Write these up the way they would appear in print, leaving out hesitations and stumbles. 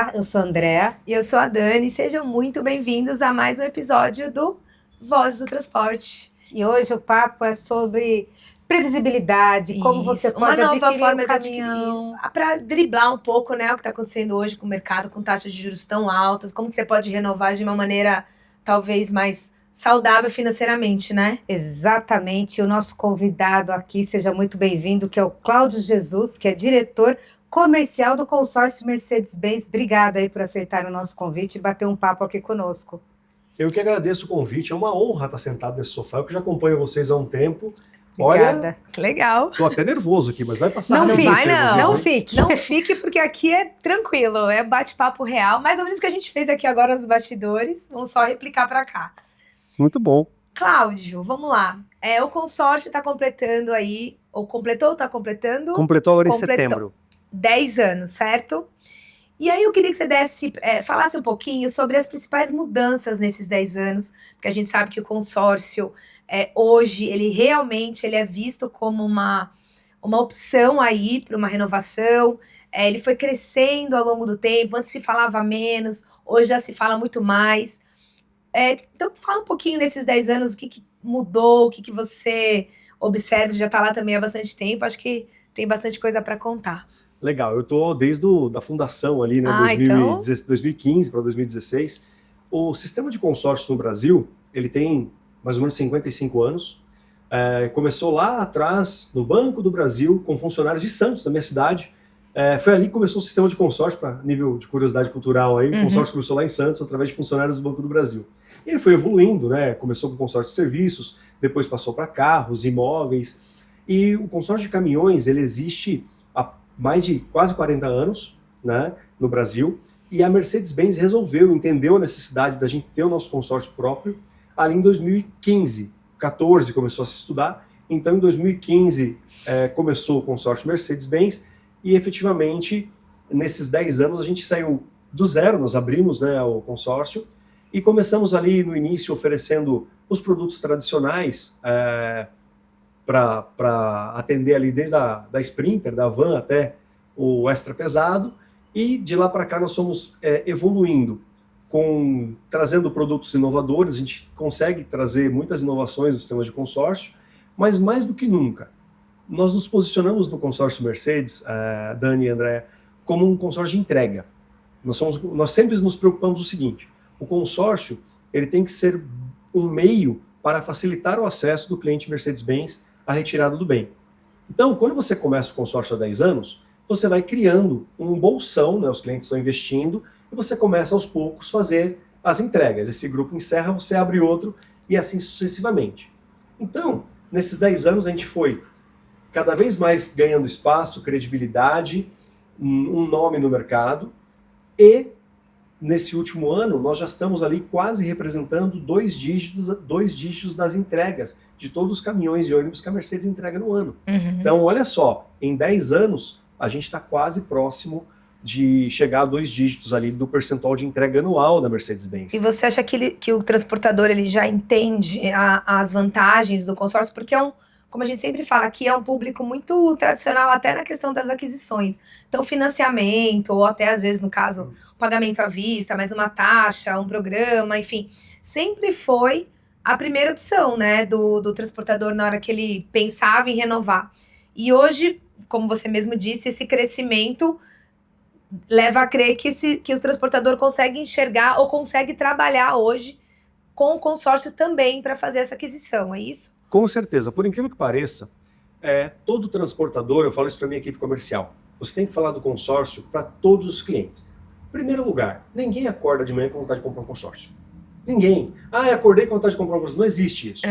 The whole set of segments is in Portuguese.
Olá, eu sou a Andrea. E eu sou a Dani, sejam muito bem-vindos a mais um episódio do Vozes do Transporte. E hoje o papo é sobre previsibilidade, como você pode adquirir um caminhão. Para driblar um pouco, né, o que está acontecendo hoje com o mercado, com taxas de juros tão altas, como que você pode renovar de uma maneira talvez mais saudável financeiramente, né? Exatamente, o nosso convidado aqui, seja muito bem-vindo, que é o Cláudio Jesus, que é diretor comercial do consórcio Mercedes-Benz. Obrigada aí por aceitar o nosso convite e bater um papo aqui conosco. Eu que agradeço o convite, é uma honra estar sentado nesse sofá, eu que já acompanho vocês há um tempo. Obrigada. Olha, legal. Tô até nervoso aqui, mas vai passar. Não fique, não fique. Não fique, porque aqui é tranquilo, é bate-papo real, mais ou menos o que a gente fez aqui agora nos bastidores, vamos só replicar para cá. Muito bom. Cláudio, vamos lá. O consórcio está completando aí, ou completou ou está completando? Completou agora em setembro. 10 anos, certo? E aí eu queria que você falasse um pouquinho sobre as principais mudanças nesses 10 anos, porque a gente sabe que o consórcio, hoje, ele realmente é visto como uma opção aí para uma renovação. Ele foi crescendo ao longo do tempo, antes se falava menos, hoje já se fala muito mais. Então, fala um pouquinho nesses 10 anos, o que mudou, o que você observa, você já está lá também há bastante tempo, acho que tem bastante coisa para contar. Legal, eu tô desde da fundação ali, né, 2015 para 2016. O sistema de consórcio no Brasil, ele tem mais ou menos 55 anos. Começou lá atrás, no Banco do Brasil, com funcionários de Santos, da minha cidade. Foi ali que começou o sistema de consórcio, para nível de curiosidade cultural aí. O consórcio começou lá em Santos, através de funcionários do Banco do Brasil. E ele foi evoluindo, né? Começou com o consórcio de serviços, depois passou para carros, imóveis. E o consórcio de caminhões, ele existe há mais de quase 40 anos, né, no Brasil. E a Mercedes-Benz entendeu a necessidade da gente ter o nosso consórcio próprio ali em 2015. 14 começou a se estudar. Então, em 2015, começou o consórcio Mercedes-Benz. E efetivamente, nesses 10 anos, a gente saiu do zero, nós abrimos, né, o consórcio e começamos ali no início oferecendo os produtos tradicionais para atender ali desde da Sprinter, da Van até o extra pesado, e de lá para cá nós fomos evoluindo, trazendo produtos inovadores. A gente consegue trazer muitas inovações no sistema de consórcio, mas mais do que nunca, nós nos posicionamos no consórcio Mercedes, Dani e André, como um consórcio de entrega. Nós sempre nos preocupamos o seguinte: o consórcio ele tem que ser um meio para facilitar o acesso do cliente Mercedes-Benz à retirada do bem. Então, quando você começa o consórcio há 10 anos, você vai criando um bolsão, né, os clientes estão investindo, e você começa aos poucos fazer as entregas. Esse grupo encerra, você abre outro, e assim sucessivamente. Então, nesses 10 anos a gente foi cada vez mais ganhando espaço, credibilidade, um nome no mercado, e nesse último ano nós já estamos ali quase representando 2 dígitos das entregas de todos os caminhões e ônibus que a Mercedes entrega no ano. Então, olha só, em 10 anos a gente está quase próximo de chegar a 2 dígitos ali do percentual de entrega anual da Mercedes-Benz. E você acha que o transportador ele já entende as vantagens do consórcio? Porque como a gente sempre fala, aqui é um público muito tradicional, até na questão das aquisições. Então, financiamento, ou até às vezes, no caso, pagamento à vista, mais uma taxa, um programa, enfim, sempre foi a primeira opção, né, do transportador na hora que ele pensava em renovar. E hoje, como você mesmo disse, esse crescimento leva a crer que o transportador consegue enxergar ou consegue trabalhar hoje com o consórcio também para fazer essa aquisição, é isso? Com certeza. Por incrível que pareça, todo transportador, eu falo isso para a minha equipe comercial, você tem que falar do consórcio para todos os clientes. Em primeiro lugar, ninguém acorda de manhã com vontade de comprar um consórcio. Ninguém. Acordei com vontade de comprar um consórcio. Não existe isso.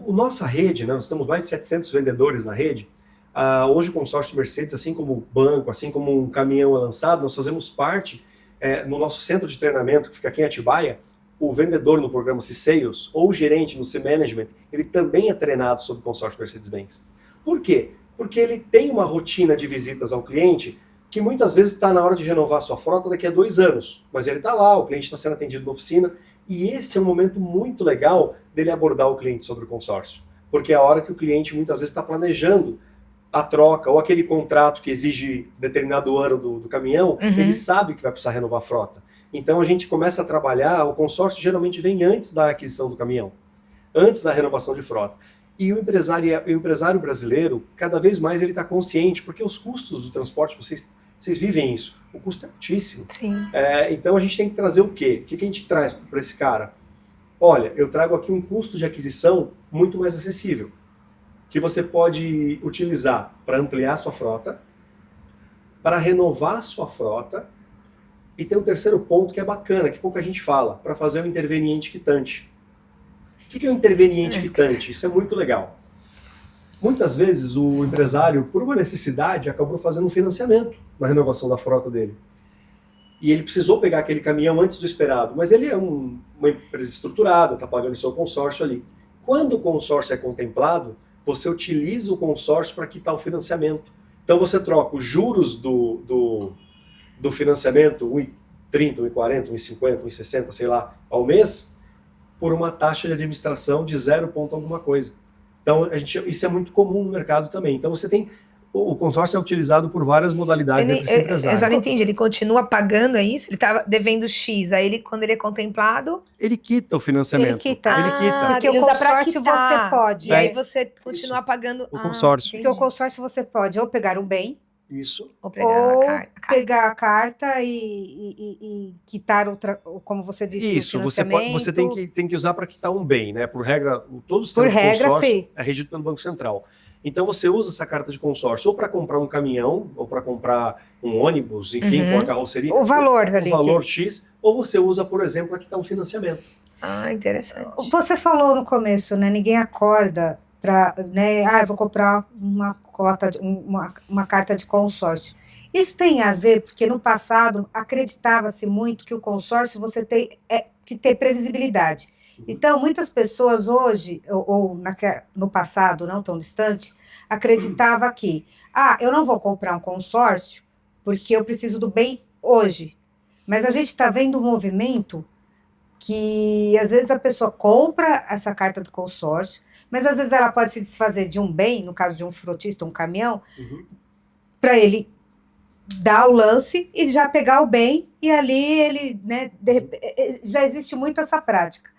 Nossa rede, né, nós temos mais de 700 vendedores na rede. Hoje o consórcio Mercedes, assim como o banco, assim como um caminhão é lançado, nós fazemos parte, no nosso centro de treinamento, que fica aqui em Atibaia, o vendedor no programa C-Sales, ou o gerente no C-Management, ele também é treinado sobre o consórcio Mercedes-Benz. Por quê? Porque ele tem uma rotina de visitas ao cliente que muitas vezes está na hora de renovar a sua frota daqui a 2 anos. Mas ele está lá, o cliente está sendo atendido na oficina, e esse é um momento muito legal dele abordar o cliente sobre o consórcio. Porque é a hora que o cliente muitas vezes está planejando a troca ou aquele contrato que exige determinado ano do caminhão, ele sabe que vai precisar renovar a frota. Então a gente começa a trabalhar, o consórcio geralmente vem antes da aquisição do caminhão, antes da renovação de frota. E o empresário brasileiro, cada vez mais ele está consciente, porque os custos do transporte, vocês vivem isso, o custo é altíssimo. Sim. Então a gente tem que trazer o quê? O que a gente traz para esse cara? Olha, eu trago aqui um custo de aquisição muito mais acessível, que você pode utilizar para ampliar a sua frota, para renovar a sua frota, e tem um terceiro ponto que é bacana, que pouca gente fala, para fazer um interveniente quitante. O que é um interveniente quitante? Isso é muito legal. Muitas vezes o empresário, por uma necessidade, acabou fazendo um financiamento na renovação da frota dele. E ele precisou pegar aquele caminhão antes do esperado, mas ele é uma empresa estruturada, está pagando seu consórcio ali. Quando o consórcio é contemplado, você utiliza o consórcio para quitar o financiamento. Então você troca os juros do financiamento, 1,30, 1,40, 1,50, 1,60, sei lá, ao mês, por uma taxa de administração de 0 ponto alguma coisa. Então isso é muito comum no mercado também. Então você tem... O consórcio é utilizado por várias modalidades entre esse empresário. Eu já não entendi, ele continua pagando, é isso? Ele estava devendo X, aí quando ele é contemplado... Ele quita o financiamento. Ele quita. Porque Porque o o consórcio você pode. E aí você continua pagando... O consórcio. Porque o consórcio você pode ou pegar um bem, Isso. Ou pegar pegar a carta e quitar outra, como você disse, Isso, o financiamento. você tem que usar para quitar um bem, né? Por regra, todo o Por regra, consórcio sim. é regido pelo Banco Central. Então você usa essa carta de consórcio ou para comprar um caminhão, ou para comprar um ônibus, enfim, com a carroceria. O valor ali. O valor X, ou você usa, por exemplo, para quitar um financiamento. Interessante. Você falou no começo, né? Ninguém acorda para, né? Eu vou comprar uma carta de consórcio. Isso tem a ver, porque no passado acreditava-se muito que o consórcio você tem que ter previsibilidade. Então, muitas pessoas hoje, no passado, não tão distante, acreditavam que, eu não vou comprar um consórcio porque eu preciso do bem hoje. Mas a gente está vendo um movimento que, às vezes, a pessoa compra essa carta do consórcio, mas, às vezes, ela pode se desfazer de um bem, no caso de um frotista, um caminhão, para ele dar o lance e já pegar o bem, e ali ele, né, já existe muito essa prática.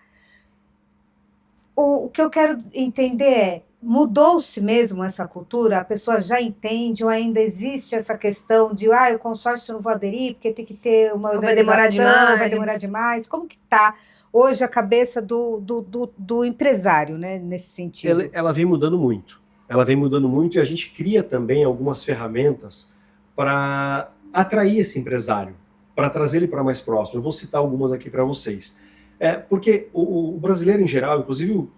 O que eu quero entender é, mudou-se mesmo essa cultura? A pessoa já entende ou ainda existe essa questão de, o consórcio eu não vou aderir porque tem que ter uma organização, vai demorar demais. Como que está hoje a cabeça do empresário, né, nesse sentido? Ela vem mudando muito. Ela vem mudando muito e a gente cria também algumas ferramentas para atrair esse empresário, para trazer ele para mais próximo. Eu vou citar algumas aqui para vocês. Porque o brasileiro em geral, inclusive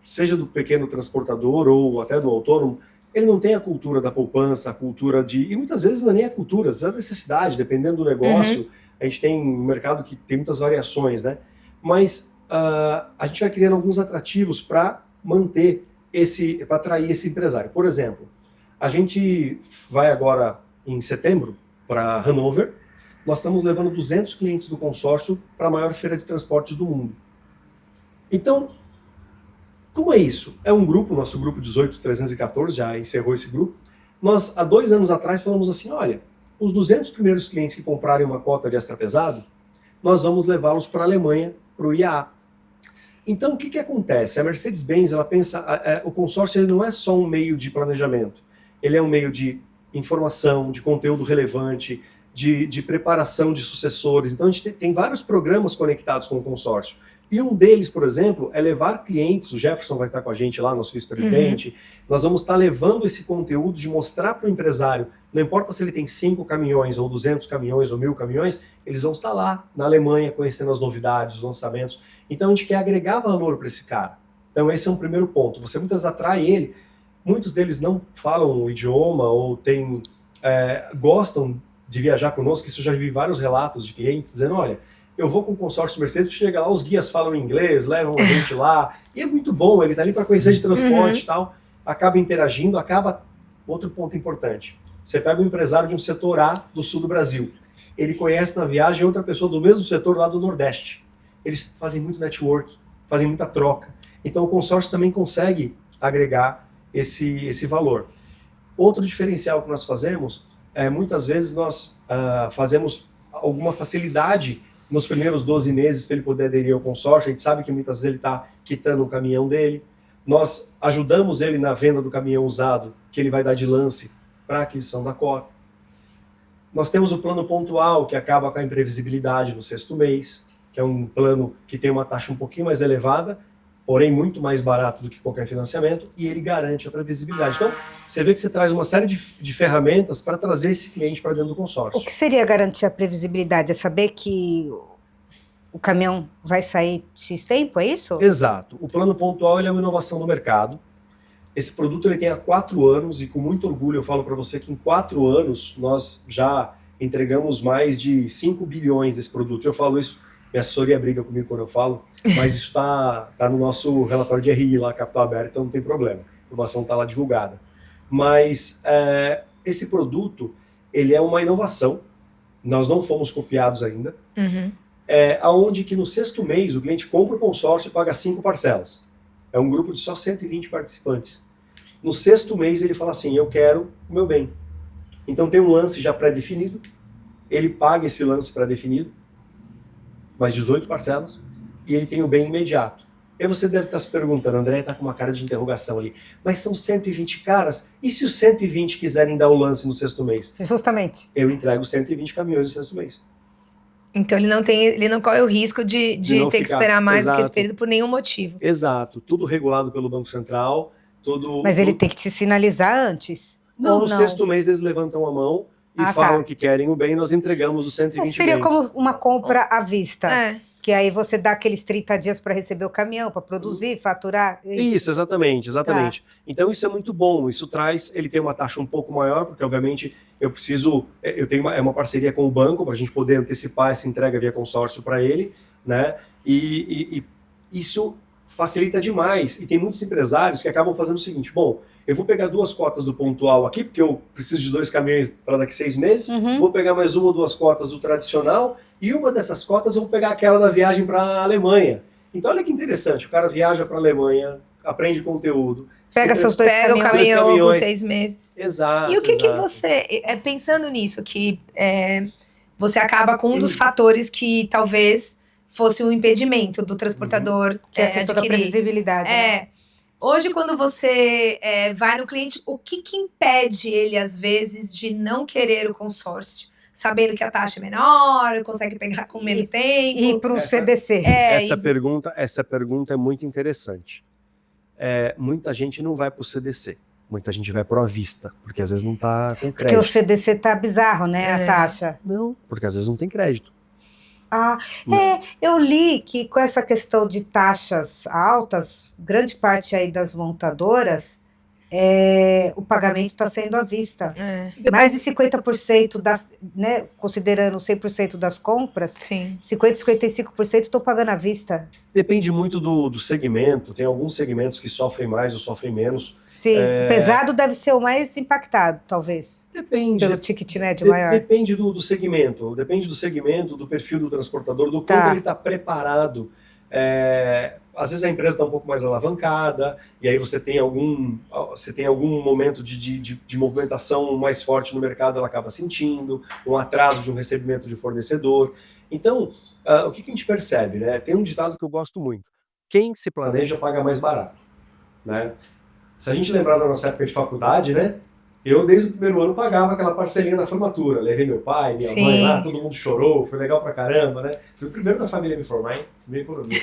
seja do pequeno transportador ou até do autônomo, ele não tem a cultura da poupança, a cultura e muitas vezes não é nem a cultura, é a necessidade, dependendo do negócio. A gente tem um mercado que tem muitas variações, né? Mas a gente vai criando alguns atrativos para manter para atrair esse empresário. Por exemplo, a gente vai agora em setembro para Hannover. Nós estamos levando 200 clientes do consórcio para a maior feira de transportes do mundo. Então, como é isso? É um grupo, nosso grupo 18314, já encerrou esse grupo. Nós, há 2 anos atrás, falamos assim, olha, os 200 primeiros clientes que comprarem uma cota de extra pesado, nós vamos levá-los para a Alemanha, para o IAA. Então, o que acontece? A Mercedes-Benz, ela pensa, o consórcio ele não é só um meio de planejamento, ele é um meio de informação, de conteúdo relevante, de preparação de sucessores. Então a gente tem vários programas conectados com o consórcio. E um deles, por exemplo, é levar clientes, o Jefferson vai estar com a gente lá, nosso vice-presidente, nós vamos estar levando esse conteúdo de mostrar para o empresário, não importa se ele tem 5 caminhões, ou 200 caminhões, ou 1000 caminhões, eles vão estar lá na Alemanha, conhecendo as novidades, os lançamentos. Então a gente quer agregar valor para esse cara. Então esse é um primeiro ponto. Você muitas vezes atrai ele, muitos deles não falam o idioma, ou gostam de viajar conosco, isso eu já vi vários relatos de clientes dizendo, olha, eu vou com o consórcio Mercedes, chega lá, os guias falam inglês, levam a gente lá, e é muito bom, ele está ali para conhecer de transporte e tal, acaba interagindo, outro ponto importante, você pega um empresário de um setor A do sul do Brasil, ele conhece na viagem outra pessoa do mesmo setor lá do Nordeste, eles fazem muito network, fazem muita troca, então o consórcio também consegue agregar esse valor. Outro diferencial que nós fazemos muitas vezes nós fazemos alguma facilidade nos primeiros 12 meses para ele poder aderir ao consórcio. A gente sabe que muitas vezes ele está quitando o caminhão dele. Nós ajudamos ele na venda do caminhão usado, que ele vai dar de lance para a aquisição da cota. Nós temos o plano pontual, que acaba com a imprevisibilidade no 6º mês, que é um plano que tem uma taxa um pouquinho mais elevada, porém muito mais barato do que qualquer financiamento, e ele garante a previsibilidade. Então, você vê que você traz uma série de ferramentas para trazer esse cliente para dentro do consórcio. O que seria garantir a previsibilidade? É saber que o caminhão vai sair X tempo, é isso? Exato. O plano pontual ele é uma inovação do mercado. Esse produto ele tem há 4 anos, e com muito orgulho eu falo para você que em 4 anos nós já entregamos mais de 5 bilhões desse produto. Eu falo isso, minha assessoria briga comigo quando eu falo, mas isso está no nosso relatório de RI lá, capital aberto, então não tem problema. A informação está lá divulgada. Mas esse produto, ele é uma inovação, nós não fomos copiados ainda, aonde que no 6º mês o cliente compra o consórcio e paga 5 parcelas. É um grupo de só 120 participantes. No 6º mês ele fala assim, eu quero o meu bem. Então tem um lance já pré-definido, ele paga esse lance pré-definido, mais 18 parcelas, e ele tem o bem imediato. E você deve estar se perguntando, André está com uma cara de interrogação ali, mas são 120 caras, e se os 120 quiserem dar o lance no 6º mês? Justamente. Eu entrego 120 caminhões no 6º mês. Então ele não corre o risco de ter que esperar mais do que esse período por nenhum motivo. Exato, tudo regulado pelo Banco Central, tudo... Mas ele tem que te sinalizar antes? Não, no 6º mês eles levantam a mão e falam que querem o bem, nós entregamos os 120 seria bens. como uma compra à vista. Que aí você dá aqueles 30 dias para receber o caminhão, para produzir, faturar. Isso, exatamente. Tá. Então isso é muito bom, isso ele tem uma taxa um pouco maior, porque obviamente eu tenho uma parceria com o banco para a gente poder antecipar essa entrega via consórcio para ele, né? E isso facilita demais. E tem muitos empresários que acabam fazendo o seguinte, bom, eu vou pegar 2 cotas do pontual aqui, porque eu preciso de 2 caminhões para daqui 6 meses, vou pegar mais 1 ou 2 cotas do tradicional, e uma dessas cotas eu vou pegar aquela da viagem para a Alemanha. Então olha que interessante, o cara viaja para a Alemanha, aprende conteúdo, pega seus 2 caminhões. Pega o caminhão por 6 meses. Exato. E o que você, pensando nisso, que você acaba com um dos fatores que talvez fosse um impedimento do transportador que é a questão da previsibilidade. Né? Hoje, quando você vai no cliente, o que impede ele, às vezes, de não querer o consórcio? Sabendo que a taxa é menor, consegue pegar com menos tempo. E para o CDC. Essa pergunta é muito interessante. Muita gente não vai para o CDC. Muita gente vai para o à vista, porque às vezes não está com crédito. Porque o CDC está bizarro, né, a taxa? Não, porque às vezes não tem crédito. Eu li que com essa questão de taxas altas, grande parte aí das montadoras, o pagamento está sendo à vista. Mais de 50% né, considerando 100% das compras, 50-55% estão pagando à vista. Depende muito do segmento, tem alguns segmentos que sofrem mais ou sofrem menos. Sim, pesado deve ser o mais impactado, talvez. Depende. Pelo ticket médio maior. Depende do segmento, do perfil do transportador, do quanto ele está preparado. Às vezes a empresa está um pouco mais alavancada, e aí você tem algum momento de movimentação mais forte no mercado, ela acaba sentindo, um atraso de um recebimento de fornecedor. Então, o que a gente percebe? Né? Tem um ditado que eu gosto muito, quem se planeja paga mais barato. Né? Se a gente lembrar da nossa época de faculdade, né? Eu, desde o primeiro ano, pagava aquela parcelinha da formatura. Levei meu pai, minha mãe lá, todo mundo chorou, foi legal pra caramba, né? Fui o primeiro da família a me formar, hein? Fui economia.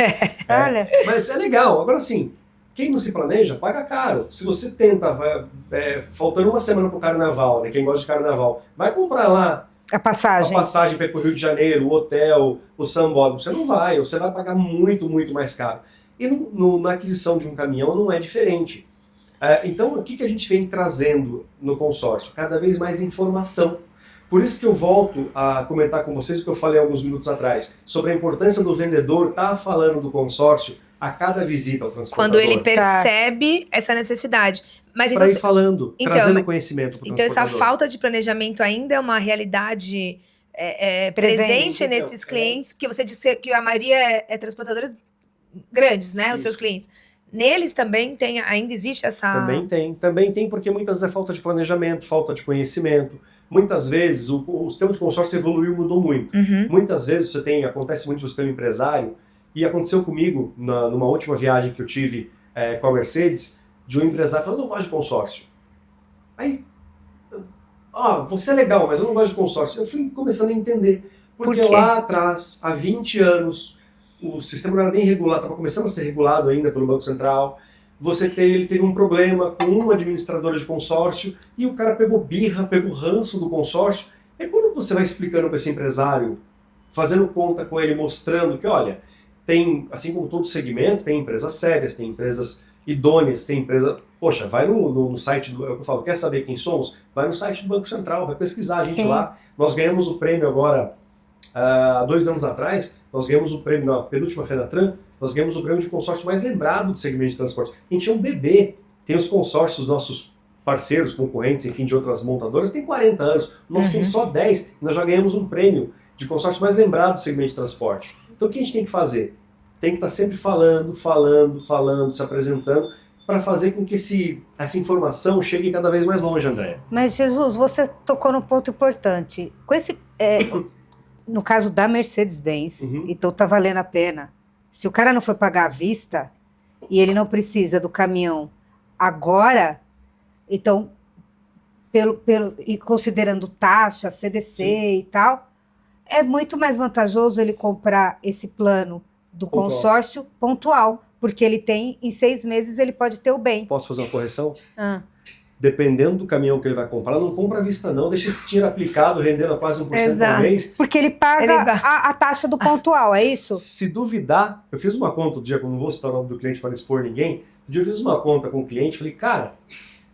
Olha. Mas é legal. Agora, assim, quem não se planeja, paga caro. Se você tenta, faltando uma semana pro carnaval, né? Quem gosta de carnaval, vai comprar lá a passagem para ir pro Rio de Janeiro, o hotel, o sambódromo. Você não vai, você vai pagar muito, muito mais caro. E na aquisição de um caminhão não é diferente. Então, o que a gente vem trazendo no consórcio? Cada vez mais informação. Por isso que eu volto a comentar com vocês o que eu falei alguns minutos atrás, sobre a importância do vendedor estar falando do consórcio a cada visita ao transportador. Quando ele percebe essa necessidade. Para ir falando, trazendo conhecimento para o transportador. Então, essa falta de planejamento ainda é uma realidade presente nesses clientes, porque você disse que a maioria é transportadores grandes, né? Os seus clientes. neles também ainda existe essa... Também tem porque muitas vezes é falta de planejamento, falta de conhecimento. Muitas vezes o sistema de consórcio evoluiu, mudou muito. Muitas vezes acontece muito você tem um empresário, e aconteceu comigo numa última viagem que eu tive com a Mercedes, de um empresário falando, eu não gosto de consórcio. Aí, você é legal, mas eu não gosto de consórcio. Eu fui começando a entender. Porque lá atrás, há 20 anos, o sistema não era nem regulado, estava começando a ser regulado ainda pelo Banco Central. Ele teve um problema com um administrador de consórcio e o cara pegou birra, pegou ranço do consórcio. E quando você vai explicando para esse empresário, fazendo conta com ele, mostrando que, olha, tem, assim como todo segmento, tem empresas sérias, tem empresas idôneas, tem empresa... Poxa, vai no site do... Eu falo, quer saber quem somos? Vai no site do Banco Central, vai pesquisar a gente lá. Nós ganhamos o prêmio agora, há 2 anos atrás, nós ganhamos o prêmio na penúltima Fenatran, nós ganhamos o prêmio de consórcio mais lembrado do segmento de transporte. A gente é um bebê. Tem os consórcios, nossos parceiros, concorrentes, enfim, de outras montadoras, tem 40 anos. Nós temos só 10 e nós já ganhamos um prêmio de consórcio mais lembrado do segmento de transporte. Então o que a gente tem que fazer? Tem que estar sempre falando, se apresentando, para fazer com que essa informação chegue cada vez mais longe, André. Mas, Jesus, você tocou num ponto importante. Com esse, no caso da Mercedes-Benz, então tá valendo a pena. Se o cara não for pagar à vista e ele não precisa do caminhão agora, então, e considerando taxa, CDC e tal, é muito mais vantajoso ele comprar esse plano do consórcio pontual, porque ele tem, em 6 meses, ele pode ter o bem. Posso fazer uma correção? Dependendo do caminhão que ele vai comprar, não compra à vista não, deixa esse dinheiro aplicado, rendendo a quase 1% por mês. Porque ele paga a taxa do pontual, é isso? Se duvidar, eu fiz uma conta outro dia, não vou citar o nome do cliente para não expor ninguém, um dia eu fiz uma conta com o cliente, falei, cara,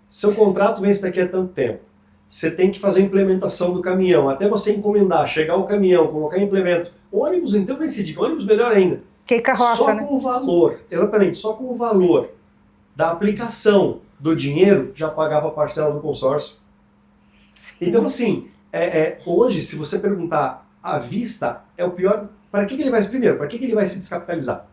seu contrato vence daqui a tanto tempo, você tem que fazer a implementação do caminhão, até você encomendar, chegar o caminhão, colocar implemento, ônibus então nesse dia, ônibus melhor ainda. Que carroça, só com o valor, exatamente, só com o valor da aplicação do dinheiro, já pagava a parcela do consórcio. Então, assim, hoje, se você perguntar à vista, é o pior. Para que ele vai, primeiro, para que ele vai se descapitalizar?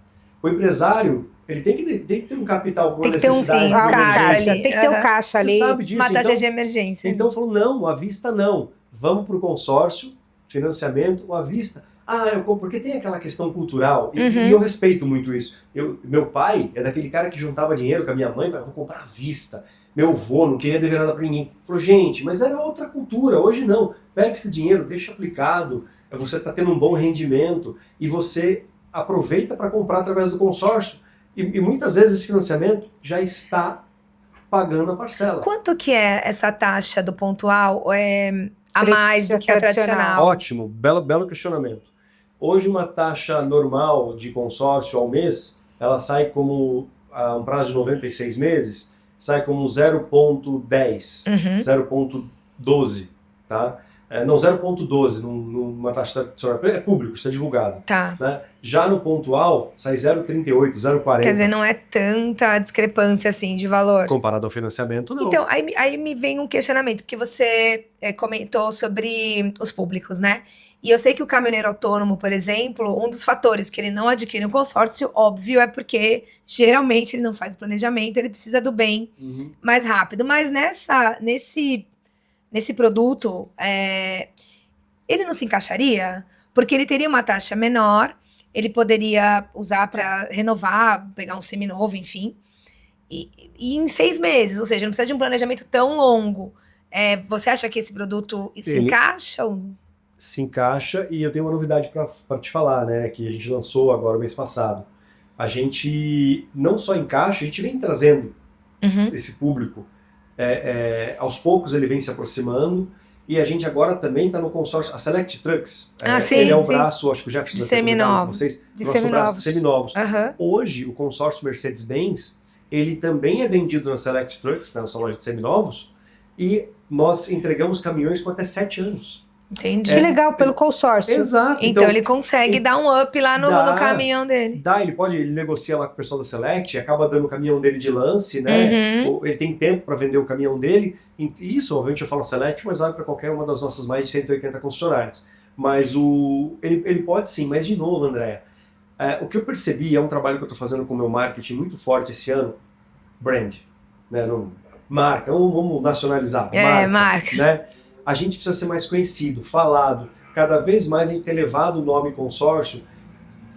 O empresário, ele tem que ter um capital com necessidade. Tem que ter um caixa ali. Você sabe disso, uma taxa de emergência. Então, falou, não, à vista não. Vamos para o consórcio, financiamento, à vista. Porque tem aquela questão cultural, e eu respeito muito isso. Meu pai é daquele cara que juntava dinheiro com a minha mãe, vou comprar à vista. Meu avô não queria dever nada para ninguém. Falou, gente, mas era outra cultura, hoje não. Pega esse dinheiro, deixa aplicado, você está tendo um bom rendimento, e você aproveita para comprar através do consórcio. E muitas vezes esse financiamento já está pagando a parcela. Quanto que é essa taxa do pontual a mais do que a tradicional? Ótimo, belo questionamento. Hoje uma taxa normal de consórcio ao mês, ela sai como, a um prazo de 96 meses, sai como 0,10, 0,12, tá? Não, 0,12 numa taxa tradicional, é público, isso é divulgado. Tá. Né? Já no pontual, sai 0,38, 0,40. Quer dizer, não é tanta discrepância assim de valor. Comparado ao financiamento, não. Então, aí me vem um questionamento, porque você comentou sobre os públicos, né? E eu sei que o caminhoneiro autônomo, por exemplo, um dos fatores que ele não adquire um consórcio, óbvio, é porque geralmente ele não faz planejamento, ele precisa do bem mais rápido. Mas nesse produto, ele não se encaixaria? Porque ele teria uma taxa menor, ele poderia usar para renovar, pegar um seminovo, enfim. E em 6 meses, ou seja, não precisa de um planejamento tão longo. Você acha que esse produto se encaixa? Se encaixa, e eu tenho uma novidade para te falar, né, que a gente lançou agora mês passado. A gente não só encaixa, a gente vem trazendo esse público. Aos poucos ele vem se aproximando, e a gente agora também está no consórcio, a Select Trucks. Ele é o braço, acho que o Jefferson de seminovos. Braço de seminovos. Hoje, o consórcio Mercedes-Benz, ele também é vendido na Select Trucks, na nossa loja de seminovos, e nós entregamos caminhões com até 7 anos. Entendi. Que legal, pelo consórcio. Exato. Então ele consegue dar um up lá no caminhão dele. Ele negocia lá com o pessoal da Select, acaba dando o caminhão dele de lance, né? Ele tem tempo para vender o caminhão dele. E isso, obviamente eu falo Select, mas vale para qualquer uma das nossas mais de 180 concessionárias. Mas ele pode sim, mas de novo, Andréa, O que eu percebi, é um trabalho que eu estou fazendo com o meu marketing muito forte esse ano, brand, né? Marca, vamos nacionalizar, marca. né? A gente precisa ser mais conhecido, falado, cada vez mais a gente tem levado o nome consórcio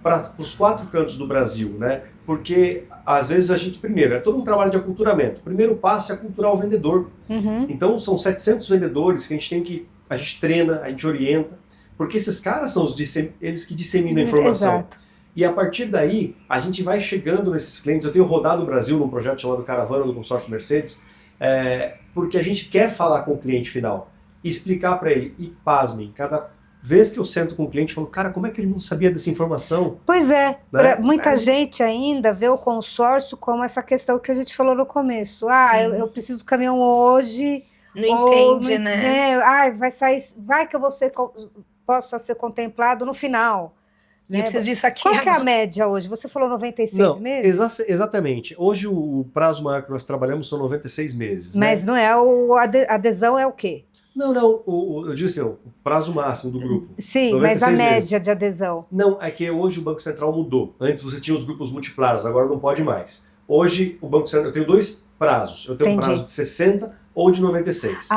para os 4 cantos do Brasil, né? Porque às vezes a gente, primeiro, é todo um trabalho de aculturamento. O primeiro passo é aculturar o vendedor. Então são 700 vendedores que a gente treina, a gente orienta, porque esses caras são eles que disseminam a informação. Exato. E a partir daí, a gente vai chegando nesses clientes. Eu tenho rodado o Brasil num projeto chamado Caravana do Consórcio Mercedes, porque a gente quer falar com o cliente final e explicar para ele. E pasmem, cada vez que eu sento com o cliente, eu falo, cara, como é que ele não sabia dessa informação? Pois é, Né? muita gente ainda vê o consórcio como essa questão que a gente falou no começo. Eu preciso do caminhão hoje. Não entende, né? Vai sair, vai que eu possa ser contemplado no final. Eu preciso disso aqui. Qual que é a média hoje? Você falou 96 meses? Exatamente. Hoje o prazo maior que nós trabalhamos são 96 meses. Mas né? não é a adesão é o quê? Não, eu disse assim, o prazo máximo do grupo. Sim, mas a média de adesão. Não, é que hoje o Banco Central mudou. Antes você tinha os grupos multiplanos, agora não pode mais. Hoje o Banco Central, eu tenho 2 prazos. Eu tenho um prazo de 60 ou de 96.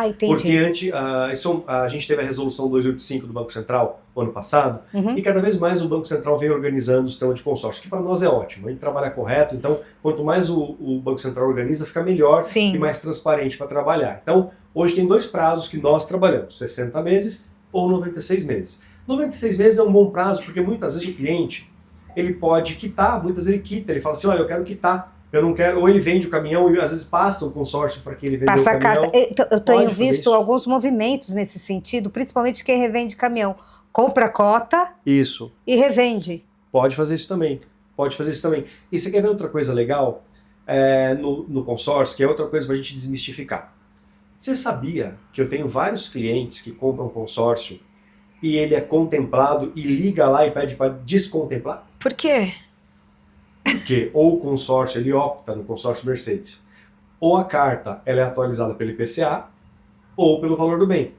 Entendi. Porque antes, a gente teve a resolução 285 do Banco Central no ano passado, e cada vez mais o Banco Central vem organizando o sistema de consórcio, que para nós é ótimo. A gente trabalha correto, então quanto mais o Banco Central organiza, fica melhor e mais transparente para trabalhar. Então, hoje tem 2 prazos que nós trabalhamos, 60 meses ou 96 meses. 96 meses é um bom prazo, porque muitas vezes o cliente, ele pode quitar, muitas vezes ele quita, ele fala assim, olha, eu quero quitar. Eu não quero, ou ele vende o caminhão e às vezes passa o consórcio para quem ele vendeu o caminhão. Passa a carta. Eu tenho visto alguns movimentos nesse sentido, principalmente quem revende caminhão. Compra cota Isso. E revende. Pode fazer isso também. E você quer ver outra coisa legal no consórcio, que é outra coisa para a gente desmistificar. Você sabia que eu tenho vários clientes que compram consórcio e ele é contemplado e liga lá e pede para descontemplar? Por quê? Porque ou o consórcio, ele opta no consórcio Mercedes, ou a carta ela é atualizada pelo IPCA, ou pelo valor do bem.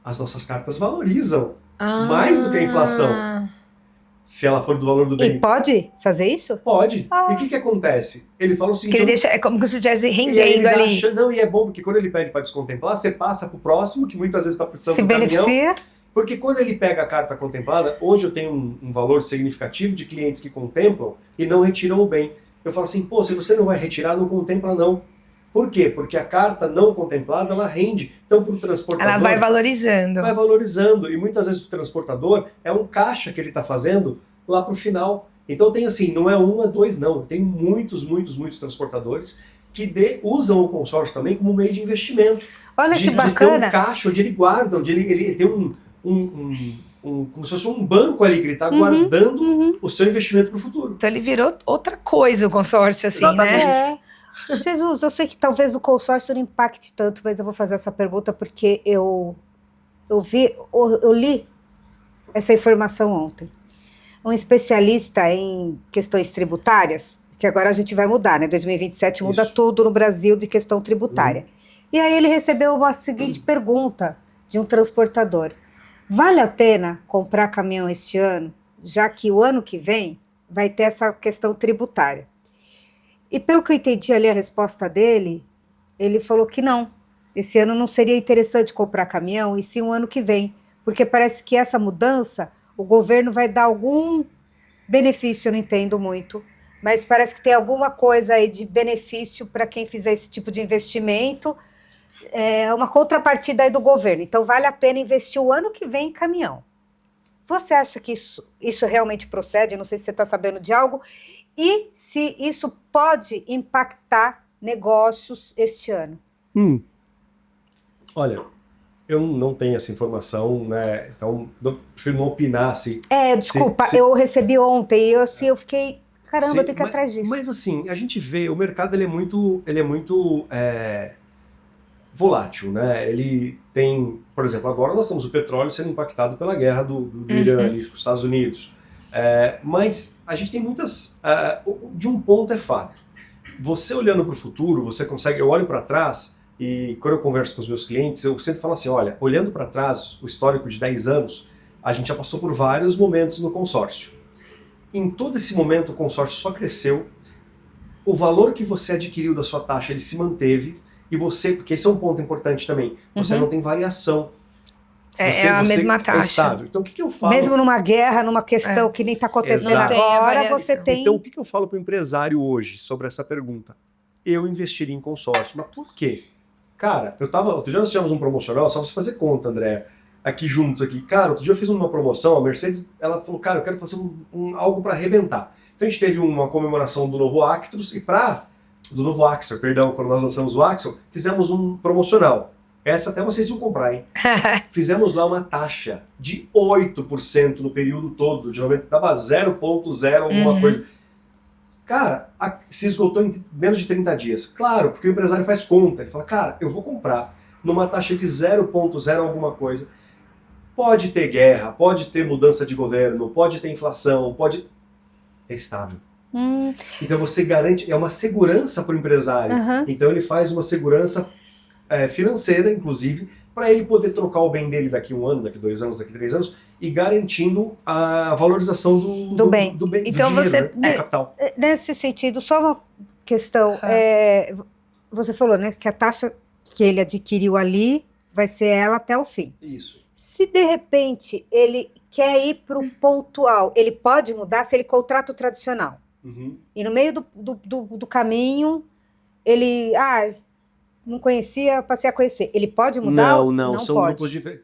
As nossas cartas valorizam mais do que a inflação. Se ela for do valor do bem. E pode fazer isso? Pode. E o que acontece? Ele fala o seguinte... Porque ele deixa, é como se estivesse rendendo ali. E é bom, porque quando ele pede para descontemplar, você passa para o próximo, que muitas vezes está precisando do caminhão. Se beneficia. Porque quando ele pega a carta contemplada, hoje eu tenho um valor significativo de clientes que contemplam e não retiram o bem. Eu falo assim, se você não vai retirar, não contempla não. Por quê? Porque a carta não contemplada, ela rende. Então, para o transportador... Ela vai valorizando. Vai valorizando. E muitas vezes o transportador é um caixa que ele está fazendo lá para o final. Então tem assim, não é 1, é 2, não. Tem muitos transportadores que usam o consórcio também como meio de investimento. Olha que bacana. De ter um caixa onde ele guarda, onde ele tem como se fosse um banco ali, que ele está guardando o seu investimento para o futuro. Então ele virou outra coisa, o consórcio, assim, Exatamente. né? Jesus, eu sei que talvez o consórcio não impacte tanto, mas eu vou fazer essa pergunta porque eu li essa informação ontem. Um especialista em questões tributárias, que agora a gente vai mudar, né? 2027 muda tudo no Brasil de questão tributária. E aí ele recebeu uma seguinte pergunta de um transportador. Vale a pena comprar caminhão este ano, já que o ano que vem vai ter essa questão tributária? E pelo que eu entendi ali a resposta dele, ele falou que não. Esse ano não seria interessante comprar caminhão, e sim o ano que vem. Porque parece que essa mudança, o governo vai dar algum benefício, eu não entendo muito, mas parece que tem alguma coisa aí de benefício para quem fizer esse tipo de investimento, uma contrapartida aí do governo. Então vale a pena investir o ano que vem em caminhão. Você acha que isso realmente procede? Eu não sei se você está sabendo de algo. E se isso pode impactar negócios este ano? Olha, eu não tenho essa informação, né? Então eu prefiro não opinar se... Desculpa, eu recebi ontem e eu fiquei... Caramba, eu tenho que ir atrás disso. Mas assim, a gente vê, o mercado ele é muito volátil, né? Ele tem, por exemplo, agora nós temos o petróleo sendo impactado pela guerra do Irã ali com os Estados Unidos. Mas a gente tem muitas... de um ponto é fato. Você olhando para o futuro, você consegue... Eu olho para trás e quando eu converso com os meus clientes, eu sempre falo assim, olha, olhando para trás, o histórico de 10 anos, a gente já passou por vários momentos no consórcio. Em todo esse momento o consórcio só cresceu, o valor que você adquiriu da sua taxa ele se manteve, e você, porque esse é um ponto importante também, você não tem variação. É a mesma taxa. É estável. Então o que eu falo? Mesmo numa guerra, numa questão que nem está acontecendo Exato. agora, você tem... Então o que eu falo para o empresário hoje sobre essa pergunta? Eu investiria em consórcio. Mas por quê? Cara, outro dia nós tivemos um promocional, só você fazer conta, André, aqui juntos aqui. Cara, outro dia eu fiz uma promoção, a Mercedes, ela falou, cara, eu quero fazer algo para arrebentar. Então a gente teve uma comemoração do novo Actros do novo Axel, perdão, quando nós lançamos o Axel, fizemos um promocional. Essa até vocês iam comprar, hein? Fizemos lá uma taxa de 8% no período todo, de 90, estava 0,0 alguma coisa. Cara, se esgotou em menos de 30 dias. Claro, porque o empresário faz conta. Ele fala, cara, eu vou comprar numa taxa de 0,0 alguma coisa. Pode ter guerra, pode ter mudança de governo, pode ter inflação, é estável. Então você garante, é uma segurança para o empresário. Então ele faz uma segurança financeira, inclusive, para ele poder trocar o bem dele daqui 1 ano, daqui 2 anos, daqui 3 anos, e garantindo a valorização do bem, então do dinheiro, você, né? Do capital. Nesse sentido, só uma questão, você falou, né, que a taxa que ele adquiriu ali vai ser ela até o fim. Isso. Se de repente ele quer ir para o pontual, ele pode mudar se ele contrata o tradicional. E no meio do caminho, ele... não conhecia, passei a conhecer. Ele pode mudar? Não, são pode. grupos diferentes.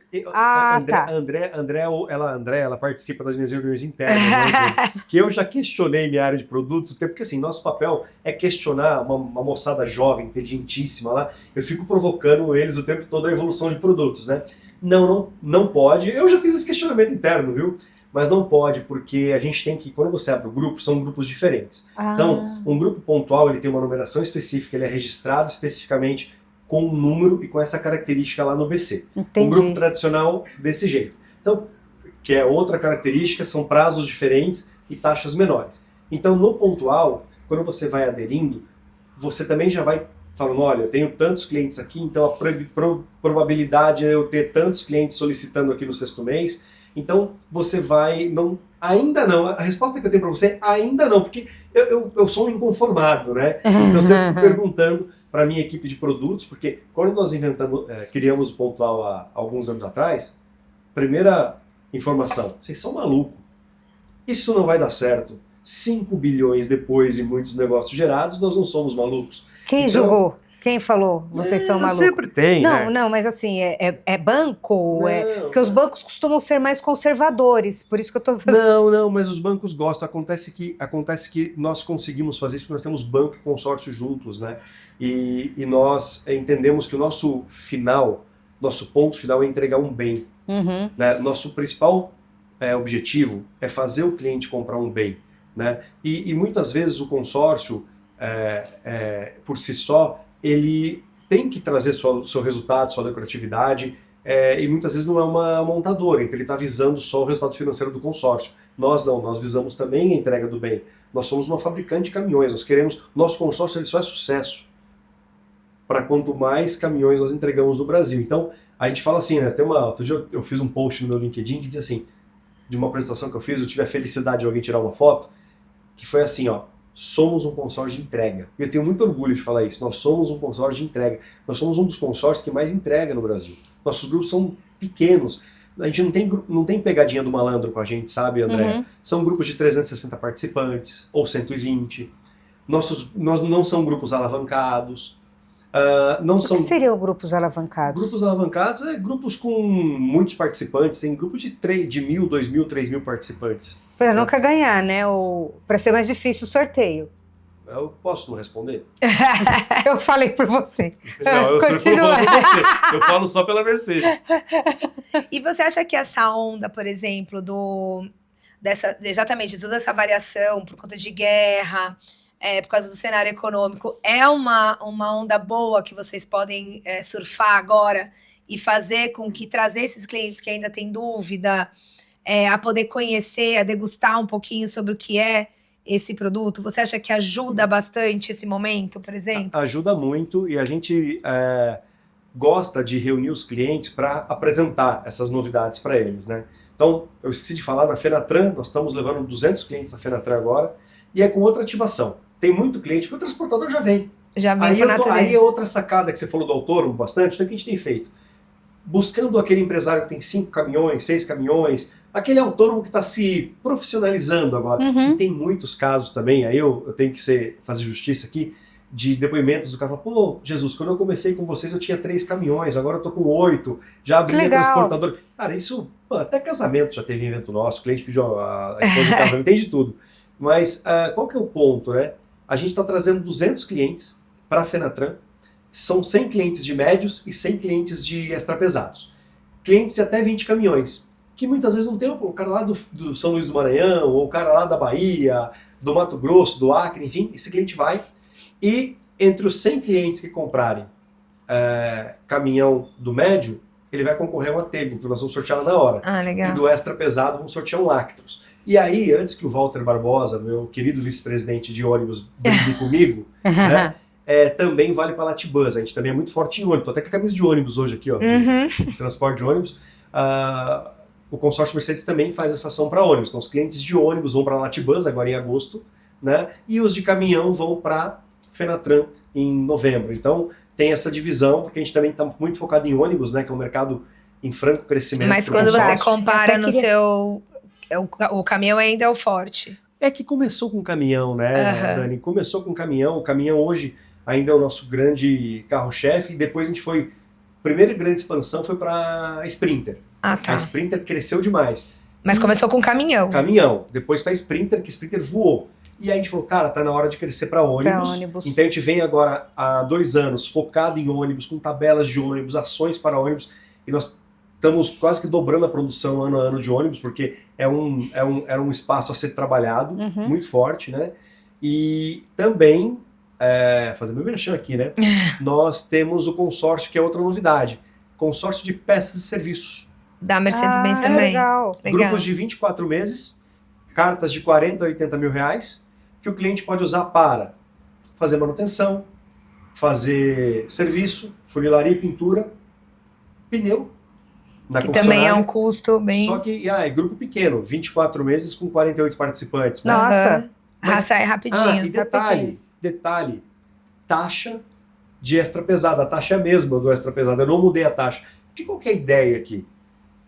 Tá. André, ela participa das minhas reuniões internas, né, que eu já questionei minha área de produtos, porque assim, nosso papel é questionar uma moçada jovem, inteligentíssima lá, eu fico provocando eles o tempo todo a evolução de produtos, né? Não pode. Eu já fiz esse questionamento interno, viu? Mas não pode, porque a gente tem que, quando você abre o grupo, são grupos diferentes. Então, um grupo pontual, ele tem uma numeração específica, ele é registrado especificamente com um número e com essa característica lá no BC. Entendi. Um grupo tradicional, desse jeito. Então, que é outra característica, são prazos diferentes e taxas menores. Então, no pontual, quando você vai aderindo, você também já vai falando, olha, eu tenho tantos clientes aqui, então a probabilidade é eu ter tantos clientes solicitando aqui no 6º mês. Então, você vai... ainda não. A resposta que eu tenho para você, ainda não, porque eu sou um inconformado, né? Então, eu sempre fico perguntando para a minha equipe de produtos, porque quando nós criamos o Pontual há alguns anos atrás, primeira informação, vocês são malucos. Isso não vai dar certo. 5 bilhões depois e muitos negócios gerados, nós não somos malucos. Quem julgou? Quem falou? Vocês são malucos? Sempre tem, né? Não, mas assim, é banco? Porque os bancos costumam ser mais conservadores, por isso que eu estou fazendo... Não, mas os bancos gostam. Acontece que nós conseguimos fazer isso porque nós temos banco e consórcio juntos, né? E nós entendemos que o nosso ponto final é entregar um bem. Né? Nosso principal objetivo é fazer o cliente comprar um bem, né? E muitas vezes o consórcio, por si só, ele tem que trazer seu resultado, sua lucratividade, e muitas vezes não é uma montadora, então ele está visando só o resultado financeiro do consórcio. Nós não, nós visamos também a entrega do bem. Nós somos uma fabricante de caminhões, nosso consórcio ele só é sucesso para quanto mais caminhões nós entregamos no Brasil. Então, a gente fala assim, né, outro dia eu fiz um post no meu LinkedIn que diz assim, de uma apresentação que eu fiz, eu tive a felicidade de alguém tirar uma foto, que foi assim, ó, somos um consórcio de entrega. E eu tenho muito orgulho de falar isso. Nós somos um consórcio de entrega. Nós somos um dos consórcios que mais entrega no Brasil. Nossos grupos são pequenos. A gente não tem pegadinha do malandro com a gente, sabe, André? São grupos de 360 participantes, ou 120. Nós não são grupos alavancados. O que seriam grupos alavancados? Grupos alavancados grupos com muitos participantes. Tem grupos de 1.000, 2.000, 3.000 participantes. Para nunca ganhar, né? Para ser mais difícil o sorteio. Eu posso não responder? Eu falei por você. Não, eu sou por você. Eu falo só pela Mercedes. E você acha que essa onda, por exemplo, exatamente toda essa variação por conta de guerra, por causa do cenário econômico, é uma onda boa que vocês podem surfar agora e fazer com que trazer esses clientes que ainda têm dúvida a poder conhecer, a degustar um pouquinho sobre o que é esse produto? Você acha que ajuda bastante esse momento, por exemplo? Ajuda muito, e a gente gosta de reunir os clientes para apresentar essas novidades para eles, né? Então, eu esqueci de falar, na Fenatran, nós estamos levando 200 clientes à Fenatran agora, e é com outra ativação. Tem muito cliente que o transportador já vem. Já vem por natureza. Aí é outra sacada que você falou do autônomo bastante, então o que a gente tem feito? Buscando aquele empresário que tem 5 caminhões, 6 caminhões, aquele autônomo que está se profissionalizando agora. Uhum. E tem muitos casos também, aí eu tenho que fazer justiça aqui, de depoimentos do cara, pô, Jesus, quando eu comecei com vocês eu tinha 3 caminhões, agora eu tô com 8, já abri minha transportadora. Cara, isso, pô, até casamento já teve evento nosso, o cliente pediu a esposa de casamento, tem de tudo. Mas qual que é o ponto, né? A gente está trazendo 200 clientes para a Fenatran, são 100 clientes de médios e 100 clientes de extra pesados. Clientes de até 20 caminhões, que muitas vezes não tem o cara lá do São Luís do Maranhão, ou o cara lá da Bahia, do Mato Grosso, do Acre, enfim, esse cliente vai. E entre os 100 clientes que comprarem caminhão do médio, ele vai concorrer a um Atego, que nós vamos sortear na hora. Ah, legal. E do extra pesado, vamos sortear um Lactros. E aí, antes que o Walter Barbosa, meu querido vice-presidente de ônibus, brigue comigo, né, também vale para a Latibus. A gente também é muito forte em ônibus. Tô até com a camisa de ônibus hoje aqui, ó, de transporte de ônibus. O consórcio Mercedes também faz essa ação para ônibus. Então, os clientes de ônibus vão para a Latibus agora em agosto, né, e os de caminhão vão para Fenatran em novembro. Então, tem essa divisão, porque a gente também está muito focado em ônibus, né, que é um mercado em franco crescimento. Mas quando você compara no seu... O caminhão ainda é o forte. É que começou com caminhão, né, Dani? Começou com caminhão. O caminhão hoje ainda é o nosso grande carro-chefe. E depois a gente foi... A primeira grande expansão foi para a Sprinter. Ah, tá. A Sprinter cresceu demais. Mas começou com caminhão. Caminhão. Depois para a Sprinter, que a Sprinter voou. E aí a gente falou, cara, tá na hora de crescer para ônibus. Então a gente vem agora há 2 anos focado em ônibus, com tabelas de ônibus, ações para ônibus. E nós estamos quase que dobrando a produção ano a ano de ônibus, porque era um espaço a ser trabalhado, muito forte, né? E também, fazer meu merchan aqui, né? Nós temos o consórcio, que é outra novidade. Consórcio de peças e serviços. Da Mercedes-Benz também. Legal. Grupos de 24 meses, cartas de 40 a 80 mil reais, que o cliente pode usar para fazer manutenção, fazer serviço, funilaria e pintura, pneu, na que também é um custo bem... Só que é grupo pequeno, 24 meses com 48 participantes. Né? Nossa! Sai rapidinho. E detalhe, taxa de extra pesada, a taxa é a mesma do extra pesada, eu não mudei a taxa. Porque qual que é a ideia aqui?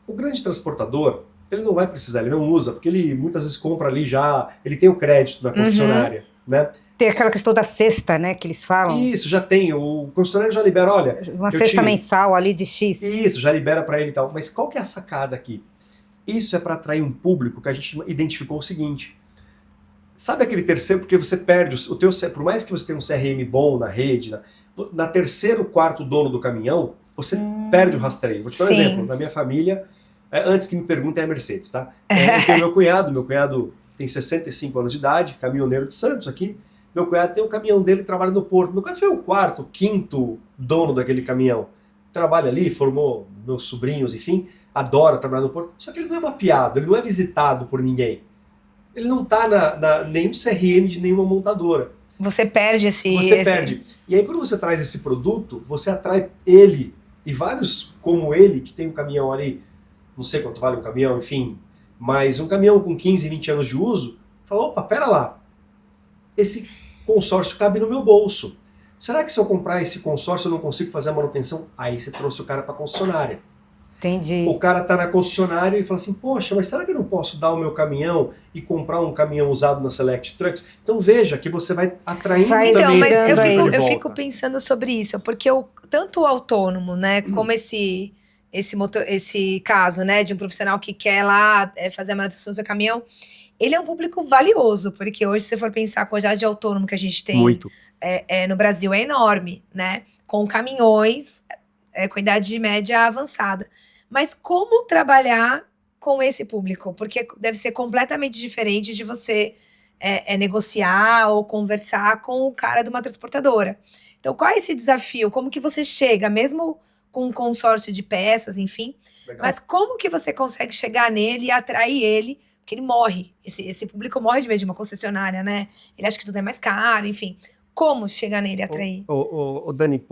O grande transportador, ele não vai precisar, ele não usa, porque ele muitas vezes compra ali já, ele tem o crédito da concessionária, né? Tem aquela questão da cesta, né, que eles falam. Isso, já tem, o concessionário já libera, olha... Uma cesta mensal ali de X. Isso, já libera para ele e tal. Mas qual que é a sacada aqui? Isso é para atrair um público que a gente identificou o seguinte, sabe aquele terceiro, porque você perde o teu, por mais que você tenha um CRM bom na rede, na terceiro, quarto dono do caminhão, você perde o rastreio. Vou te dar um exemplo, na minha família... antes que me perguntem, é a Mercedes, tá? Eu tenho meu cunhado tem 65 anos de idade, caminhoneiro de Santos aqui. Meu cunhado tem um caminhão dele, trabalha no Porto. Meu cunhado foi o quarto, quinto dono daquele caminhão. Trabalha ali, formou meus sobrinhos, enfim, adora trabalhar no Porto. Só que ele não é mapeado, ele não é visitado por ninguém. Ele não está nenhum CRM de nenhuma montadora. Você perde perde. E aí quando você traz esse produto, você atrai ele e vários como ele, que tem um caminhão ali, não sei quanto vale um caminhão, enfim, mas um caminhão com 15, 20 anos de uso, fala, opa, pera lá, esse consórcio cabe no meu bolso. Será que se eu comprar esse consórcio eu não consigo fazer a manutenção? Aí você trouxe o cara para a concessionária. Entendi. O cara está na concessionária e fala assim, poxa, mas será que eu não posso dar o meu caminhão e comprar um caminhão usado na Select Trucks? Então veja que você vai atraindo também. Então, mas eu fico fico pensando sobre isso, porque tanto o autônomo, né, como esse caso, né, de um profissional que quer lá fazer a manutenção do seu caminhão, ele é um público valioso, porque hoje, se você for pensar a quantidade de autônomo que a gente tem no Brasil é enorme, né, com caminhões com idade média avançada. Mas como trabalhar com esse público? Porque deve ser completamente diferente de você negociar ou conversar com o cara de uma transportadora. Então, qual é esse desafio? Como que você chega, mesmo com um consórcio de peças, enfim, mas como que você consegue chegar nele e atrair ele? Porque ele morre, esse público morre de medo de uma concessionária, né? Ele acha que tudo é mais caro, enfim. Como chegar nele e atrair? Dani,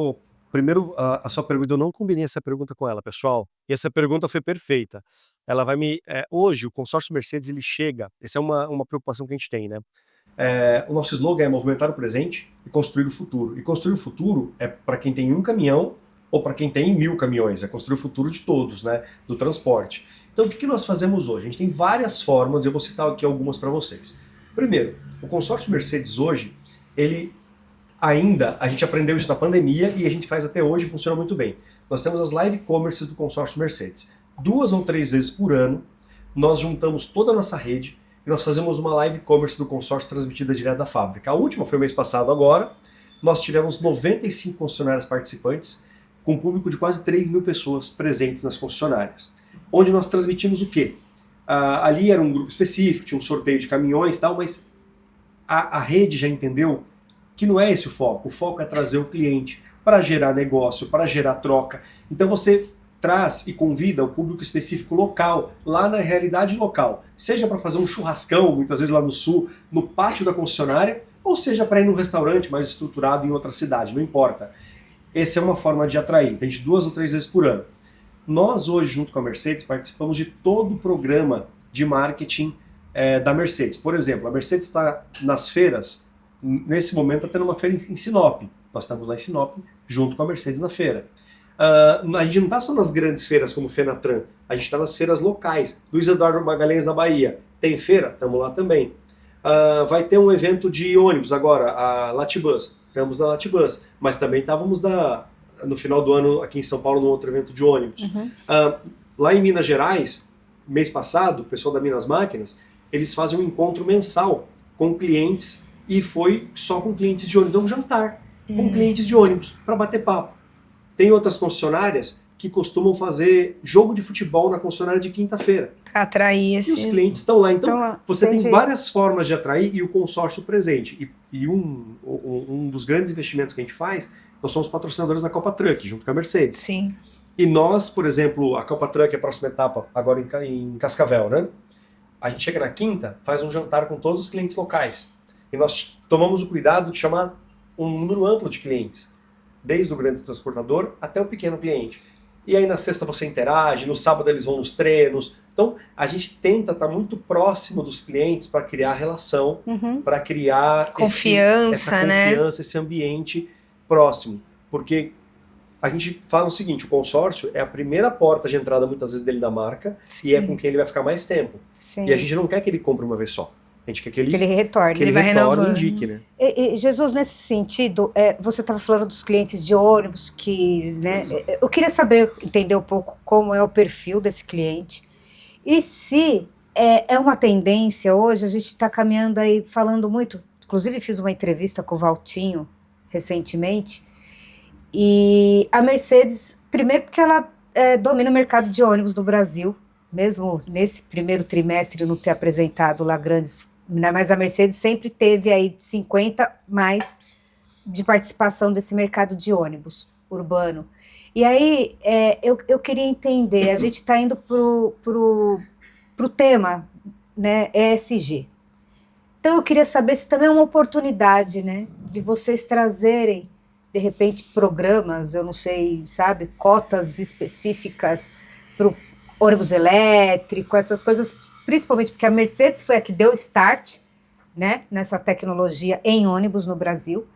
primeiro, a sua pergunta, eu não combinei essa pergunta com ela, pessoal. E essa pergunta foi perfeita. ela vai me... hoje, o consórcio Mercedes, ele chega, essa é uma preocupação que a gente tem, né? O nosso slogan é movimentar o presente e construir o futuro. E construir o futuro é para quem tem um caminhão ou para quem tem 1000 caminhões, é construir o futuro de todos, né? Do transporte. Então, o que nós fazemos hoje? A gente tem várias formas, eu vou citar aqui algumas para vocês. Primeiro, o consórcio Mercedes hoje, ele ainda, a gente aprendeu isso na pandemia e a gente faz até hoje, funciona muito bem. Nós temos as live commerces do consórcio Mercedes. 2 ou 3 vezes por ano, nós juntamos toda a nossa rede e nós fazemos uma live commerce do consórcio transmitida direto da fábrica. A última foi o mês passado agora, nós tivemos 95 concessionárias participantes, com um público de quase 3.000 pessoas presentes nas concessionárias. Onde nós transmitimos o quê? Ali era um grupo específico, tinha um sorteio de caminhões e tal, mas a rede já entendeu que não é esse o foco é trazer o cliente para gerar negócio, para gerar troca. Então você traz e convida o público específico local, lá na realidade local, seja para fazer um churrascão, muitas vezes lá no sul, no pátio da concessionária, ou seja para ir num restaurante mais estruturado em outra cidade, não importa. Essa é uma forma de atrair, então a gente 2 ou 3 vezes por ano. Nós hoje, junto com a Mercedes, participamos de todo o programa de marketing da Mercedes. Por exemplo, a Mercedes está nas feiras, nesse momento está tendo uma feira em Sinop. Nós estamos lá em Sinop, junto com a Mercedes na feira. A gente não está só nas grandes feiras como Fenatran, a gente está nas feiras locais. Luiz Eduardo Magalhães na Bahia, tem feira? Estamos lá também. Vai ter um evento de ônibus agora, a Latibus. Estamos na Latibus, mas também estávamos no final do ano aqui em São Paulo num outro evento de ônibus. Uhum. Lá em Minas Gerais, mês passado, o pessoal da Minas Máquinas, eles fazem um encontro mensal com clientes e foi só com clientes de ônibus, um jantar com clientes de ônibus para bater papo. Tem outras concessionárias que costumam fazer jogo de futebol na concessionária de quinta-feira. Atrair esse... E os clientes estão lá. Então, você entendi. tem várias formas de atrair e o consórcio presente. E um dos grandes investimentos que a gente faz, nós somos patrocinadores da Copa Truck, junto com a Mercedes. Sim. E nós, por exemplo, a Copa Truck é a próxima etapa, agora em Cascavel, né? A gente chega na quinta, faz um jantar com todos os clientes locais. E nós tomamos o cuidado de chamar um número amplo de clientes, desde o grande transportador até o pequeno cliente. E aí na sexta você interage, no sábado eles vão nos treinos. Então a gente tenta estar muito próximo dos clientes para criar relação, para criar confiança, essa confiança, esse ambiente próximo. Porque a gente fala o seguinte, o consórcio é a primeira porta de entrada muitas vezes dele da marca. Sim. E é com quem ele vai ficar mais tempo. Sim. E a gente não quer que ele compre uma vez só. A gente quer que ele retorne. Que ele vai retorne renovando. e indique, né? Jesus, nesse sentido, você estava falando dos clientes de ônibus, que, né, eu queria saber, entender um pouco como é o perfil desse cliente. E se é uma tendência hoje, a gente está caminhando aí, falando muito, inclusive fiz uma entrevista com o Valtinho recentemente, e a Mercedes, primeiro porque ela domina o mercado de ônibus no Brasil, mesmo nesse primeiro trimestre não ter apresentado lá grandes, mas a Mercedes sempre teve aí 50 mais de participação desse mercado de ônibus urbano. E aí eu queria entender, a gente está indo pro tema, né, ESG. Então eu queria saber se também é uma oportunidade, né, de vocês trazerem, de repente, programas, eu não sei, sabe, cotas específicas para o ônibus elétrico, essas coisas, principalmente porque a Mercedes foi a que deu start, né, nessa tecnologia em ônibus no Brasil.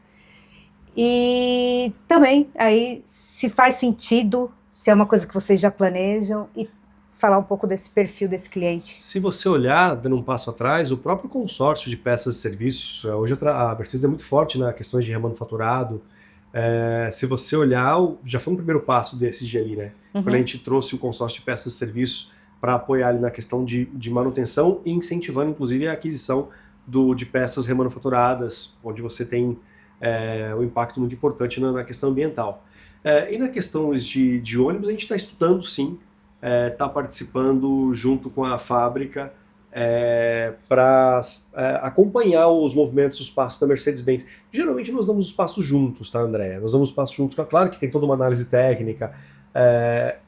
E também, aí, se faz sentido, se é uma coisa que vocês já planejam, e falar um pouco desse perfil desse cliente. Se você olhar, dando um passo atrás, o próprio consórcio de peças e serviços, hoje a Mercedes é muito forte nas questões de remanufaturado. Se você olhar, já foi um primeiro passo do ESG ali, né? Quando a gente trouxe o consórcio de peças e serviços para apoiar ali na questão de manutenção e incentivando, inclusive, a aquisição de peças remanufaturadas, onde você tem um impacto muito importante na questão ambiental. E na questão de ônibus, a gente está estudando, sim, está participando junto com a fábrica para acompanhar os movimentos, os passos da Mercedes-Benz. Geralmente nós damos os passos juntos, tá, André? Nós damos os passos juntos, claro que tem toda uma análise técnica.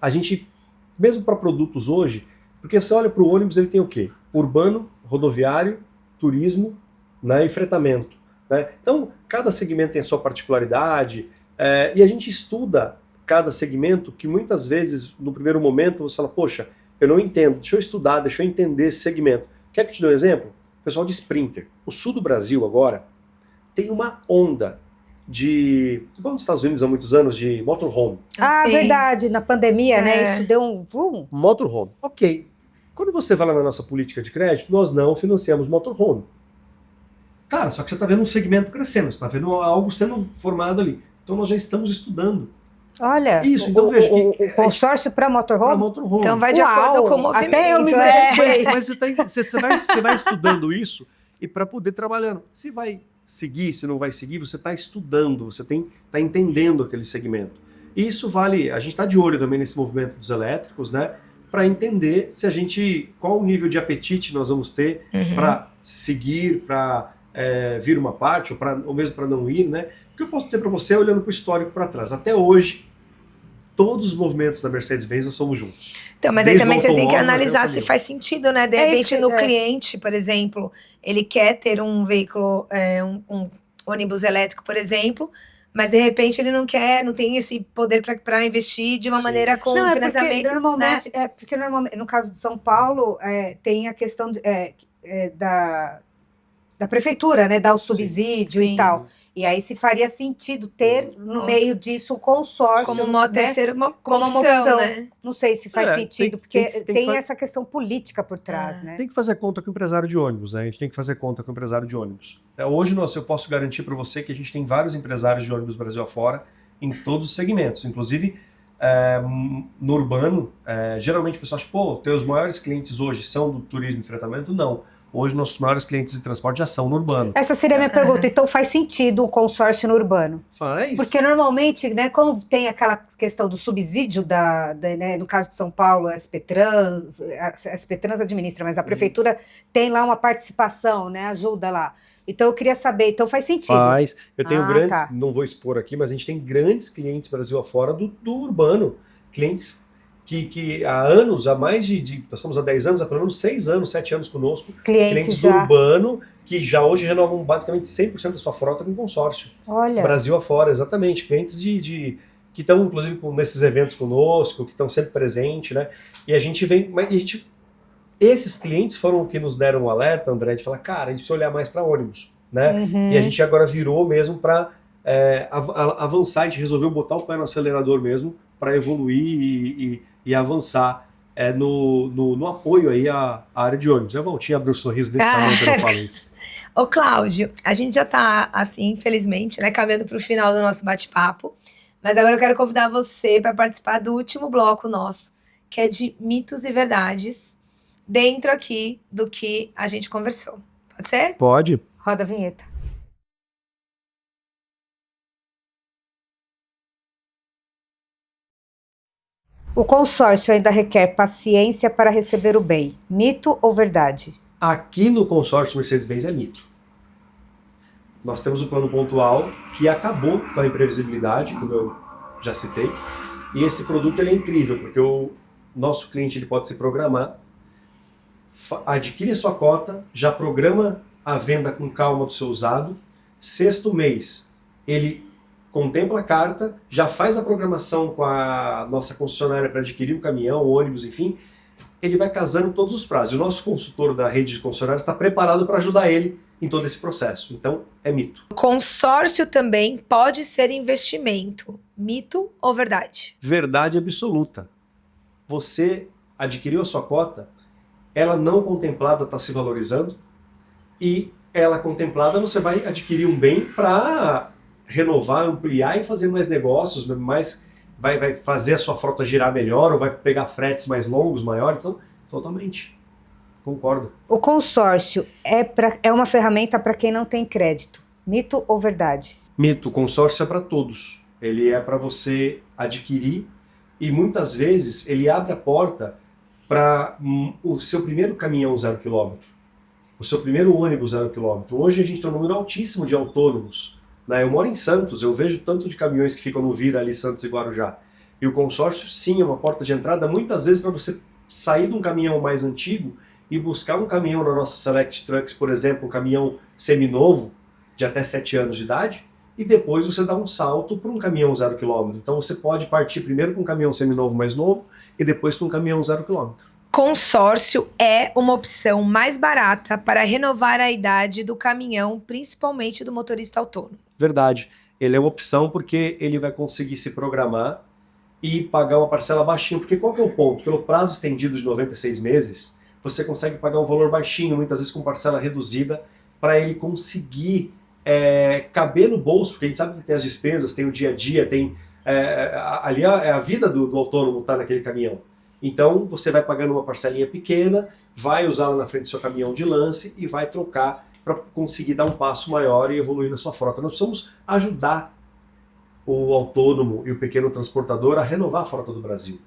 A gente, mesmo para produtos hoje, porque você olha para o ônibus, ele tem o quê? Urbano, rodoviário, turismo, né, e fretamento. Né? Então, cada segmento tem a sua particularidade, e a gente estuda cada segmento, que muitas vezes, no primeiro momento, você fala, poxa, eu não entendo, deixa eu estudar, deixa eu entender esse segmento. Quer que eu te dê um exemplo? O pessoal de Sprinter. O sul do Brasil agora tem uma onda igual nos Estados Unidos há muitos anos, de motorhome. Ah, Sim. verdade, na pandemia, né? Isso deu um boom. Motorhome, ok. Quando você vai lá na nossa política de crédito, nós não financiamos motorhome. Cara, só que você está vendo um segmento crescendo, você está vendo algo sendo formado ali. Então nós já estamos estudando. Olha, Isso, então veja que o consórcio para para motorhome? motorhome. Então vai de Uau, acordo com o movimento. até eu me Mas você vai estudando isso e para poder trabalhando. Se vai seguir, se não vai seguir, você está estudando, você está entendendo aquele segmento. E isso vale, a gente está de olho também nesse movimento dos elétricos, né? Para entender qual o nível de apetite nós vamos ter para seguir, para vir uma parte, ou mesmo para não ir, né? O que eu posso dizer para você, olhando para o histórico para trás, até hoje, todos os movimentos da Mercedes-Benz nós somos juntos. Então, mas aí Desde também o você tem que automóvel até o analisar se caminhão. faz sentido, né? De É repente, isso, no cliente, por exemplo, ele quer ter um veículo, um ônibus elétrico, por exemplo, mas de repente ele não tem esse poder para investir de uma Sim. maneira com Não, financiamento, porque normalmente, no caso de São Paulo, tem a questão da prefeitura, né, dar o subsídio Sim. e tal. E aí se faria sentido ter, no meio disso, um consórcio. como uma né? terceira Como uma opção, opção. né? Não sei se faz sentido, porque tem que essa questão política por trás, né? Tem que fazer conta com o empresário de ônibus, né? A gente tem que fazer conta com o empresário de ônibus. Hoje eu posso garantir para você que a gente tem vários empresários de ônibus Brasil afora em todos os segmentos. Inclusive, no urbano, geralmente o pessoal acha, pô, teus maiores clientes hoje são do turismo e fretamento? Não. Hoje nossos maiores clientes de transporte já são no urbano. Essa seria a minha pergunta. Então faz sentido um consórcio no urbano? Faz. Porque normalmente, né, como tem aquela questão do subsídio né, no caso de São Paulo, a SP-Trans administra, mas a prefeitura tem lá uma participação, né, ajuda lá. Então eu queria saber, então faz sentido? Faz. Eu tenho grandes, tá. não vou expor aqui, mas a gente tem grandes clientes Brasil afora do urbano. Clientes que há anos, nós estamos há 10 anos, há pelo menos 6 anos, 7 anos conosco, clientes do urbano, que já hoje renovam basicamente 100% da sua frota com consórcio. Olha. Brasil afora, exatamente. Clientes que estão, inclusive, nesses eventos conosco, que estão sempre presentes, né? E a gente vem... Esses clientes foram o que nos deram um alerta, André, de falar, cara, a gente precisa olhar mais para ônibus, né? Uhum. E a gente agora virou mesmo para avançar, a gente resolveu botar o pé no acelerador mesmo, para evoluir e avançar no apoio aí à área de ônibus. A Valtinha abriu um sorriso desse tamanho quando eu falo isso. Ô, Cláudio, a gente já tá, assim, infelizmente, né, caminhando para o final do nosso bate-papo, mas agora eu quero convidar você para participar do último bloco nosso, que é de mitos e verdades, dentro aqui do que a gente conversou. Pode ser? Pode. Roda a vinheta. O consórcio ainda requer paciência para receber o bem. Mito ou verdade? Aqui no consórcio Mercedes-Benz é mito. Nós temos o plano pontual que acabou com a imprevisibilidade, como eu já citei, e esse produto ele é incrível, porque o nosso cliente ele pode se programar, adquire a sua cota, já programa a venda com calma do seu usado, sexto mês ele contempla a carta, já faz a programação com a nossa concessionária para adquirir um caminhão, ônibus, enfim, ele vai casando todos os prazos. O nosso consultor da rede de concessionárias está preparado para ajudar ele em todo esse processo. Então, é mito. Consórcio também pode ser investimento. Mito ou verdade? Verdade absoluta. Você adquiriu a sua cota, ela não contemplada está se valorizando e ela contemplada você vai adquirir um bem para renovar, ampliar e fazer mais negócios, vai fazer a sua frota girar melhor ou vai pegar fretes mais longos, maiores. Então, totalmente. Concordo. O consórcio é uma ferramenta para quem não tem crédito. Mito ou verdade? Mito, consórcio é para todos. Ele é para você adquirir e muitas vezes ele abre a porta para o seu primeiro caminhão 0 km, o seu primeiro ônibus 0 km. Hoje a gente tem um número altíssimo de autônomos. Eu moro em Santos, eu vejo tanto de caminhões que ficam no Vira ali, Santos e Guarujá. E o consórcio, sim, é uma porta de entrada, muitas vezes para você sair de um caminhão mais antigo e buscar um caminhão na nossa Select Trucks, por exemplo, um caminhão seminovo, de até 7 anos de idade, e depois você dá um salto para um caminhão 0 km. Então você pode partir primeiro com um caminhão seminovo mais novo e depois para um caminhão 0 km. consórcio é uma opção mais barata para renovar a idade do caminhão, principalmente do motorista autônomo. Verdade. Ele é uma opção porque ele vai conseguir se programar e pagar uma parcela baixinha. Porque qual que é o ponto? Pelo prazo estendido de 96 meses, você consegue pagar um valor baixinho, muitas vezes com parcela reduzida, para ele conseguir caber no bolso, porque a gente sabe que tem as despesas, tem o dia a dia, tem ali a vida do autônomo está naquele caminhão. Então você vai pagando uma parcelinha pequena, vai usar lá na frente do seu caminhão de lance e vai trocar para conseguir dar um passo maior e evoluir na sua frota. Nós precisamos ajudar o autônomo e o pequeno transportador a renovar a frota do Brasil.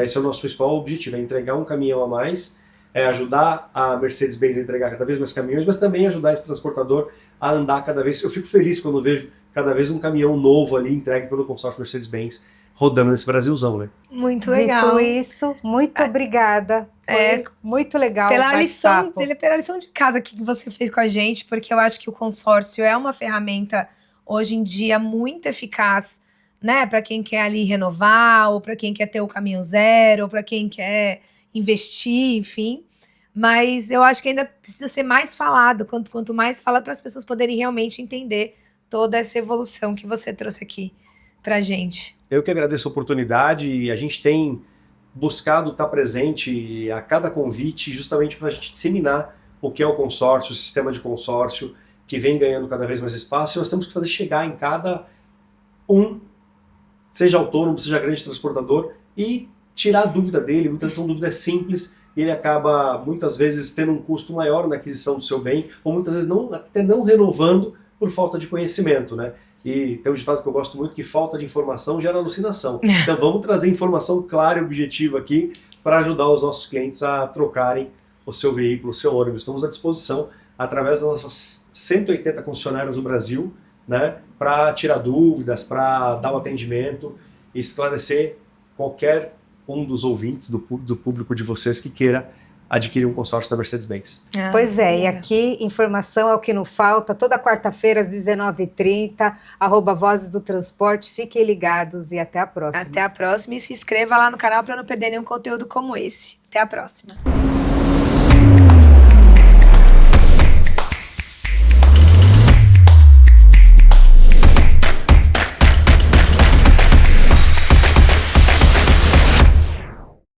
Esse é o nosso principal objetivo, é entregar um caminhão a mais, ajudar a Mercedes-Benz a entregar cada vez mais caminhões, mas também ajudar esse transportador a andar cada vez. Eu fico feliz quando vejo cada vez um caminhão novo ali entregue pelo consórcio Mercedes-Benz rodando nesse Brasilzão, né? Muito legal. Dito isso, muito obrigada. Foi muito legal pela o lição bate-papo. de casa que você fez com a gente, porque eu acho que o consórcio é uma ferramenta hoje em dia muito eficaz, né, para quem quer ali renovar, ou para quem quer ter o caminho zero, ou para quem quer investir, enfim. Mas eu acho que ainda precisa ser mais falado, quanto mais falado, para as pessoas poderem realmente entender toda essa evolução que você trouxe aqui pra gente. Eu que agradeço a oportunidade e a gente tem buscado estar presente a cada convite justamente para a gente disseminar o que é o consórcio, o sistema de consórcio, que vem ganhando cada vez mais espaço, e nós temos que fazer chegar em cada seja autônomo, seja grande transportador, e tirar a dúvida dele. Muitas vezes são dúvidas simples, e ele acaba muitas vezes tendo um custo maior na aquisição do seu bem, ou muitas vezes até não renovando por falta de conhecimento, né? E tem um ditado que eu gosto muito, que falta de informação gera alucinação. Então vamos trazer informação clara e objetiva aqui para ajudar os nossos clientes a trocarem o seu veículo, o seu ônibus. Estamos à disposição através das nossas 180 concessionárias do Brasil, né, para tirar dúvidas, para dar o atendimento e esclarecer qualquer um dos ouvintes, do público de vocês que queira adquirir um consórcio da Mercedes-Benz. Pois é, e aqui informação é o que não falta, toda quarta-feira às 19h30, @Vozes do Transporte, fiquem ligados e até a próxima. Até a próxima e se inscreva lá no canal para não perder nenhum conteúdo como esse. Até a próxima.